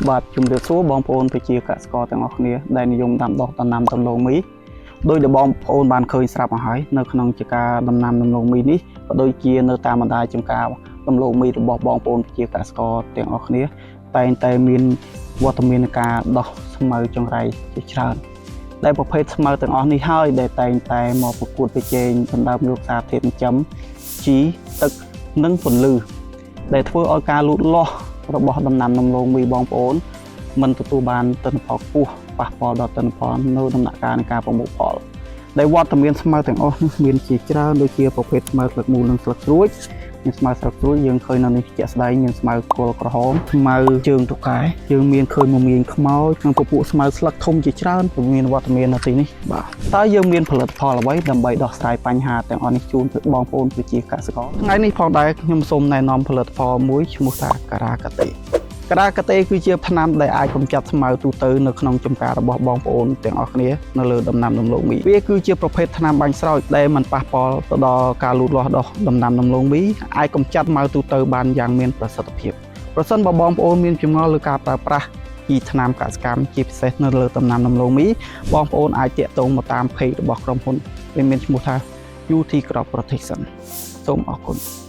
បាទជំរាបសួរបងប្អូនប្រជាកសិករទាំងអស់គ្នាដែលនិយមដាំដុះដំណាំដំឡូងមីដោយដែលបងប្អូនបានឃើញស្រាប់មកហើយនៅក្នុងជាការដំណាំដំឡូងមីនេះក៏ដូចជានៅតាមបណ្ដាចំការដំឡូងមីរបស់បងប្អូនប្រជាកសិករទាំងអស់គ្នាតែងតែមានវត្តមាននៃការដោះស្មៅចង្រៃជាច្រើនដែលប្រភេទស្មៅទាំងអស់នេះហើយដែលតែងតែមកប្រកួតប្រជែងដណ្ដើមយកសារធាតុចិញ្ចឹមជីទឹកនិងពន្លឺដែលធ្វើឲ្យការលូតលាស់របស់ដំណាំដំឡូងមីបងប្អូនមិនទទួលបានទិន្នផលខ្ពស់ប៉ះពាល់ដល់ទិន្នផលនៅដំណាក់កាលនៃការប្រមូលផលដែលវត្តមានស្មៅទាំងអស់នេះមានជាច្រើនដូចជាប្រភេទស្មៅស្លឹកមូលនិងស្លឹកស្រួចមានស្មៅស្លឹកស្រួចយើងឃើញនៅនេះជាក់ស្ដែងមានស្មៅគល់ក្រហមស្មៅជើងតុកែយើងមានឃើញមមាញខ្មោចនិងពពួកស្មៅស្លឹកធំជាច្រើនមានវត្តមាននៅទីនេះបាទតើយើងមានផលិតផលអ្វីដើម្បីដោះស្រាយបញ្ហាទាំងអស់នេះជូនទៅបងប្អូនប្រជាកសិករថ្ងៃនេះផងដែរខ្ញុំសូមណែនាំផលិតផលមួយឈ្មោះថាការ៉ាកាតេគឺជាថ្នាំដែលអាចកម្ចាត់ស្មៅទូទៅនៅក្នុងចម្ការរបស់បងប្អូនទាំងអស់គ្នានៅលើដំណាំដំឡូងមីវាគឺជាប្រភេទថ្នាំបាញ់ស្រោចដែលមិនប៉ះពាល់ទៅដល់ការលូតលាស់របស់ដំណាំដំឡូងមីអាចកម្ចាត់ស្មៅទូទៅបានយ៉ាងមានប្រសិទ្ធភាពប្រសិនបើបងប្អូនមានចម្ងល់លើការប្រើប្រាស់ជីថ្នាំកសិកម្មជាពិសេសនៅលើដំណាំដំឡូងមីបងប្អូនអាចតាក់ទងមកតាមเพจរបស់ក្រុមហ៊ុនដែលមានឈ្មោះថា UT Crop Protection សូមអរគុណ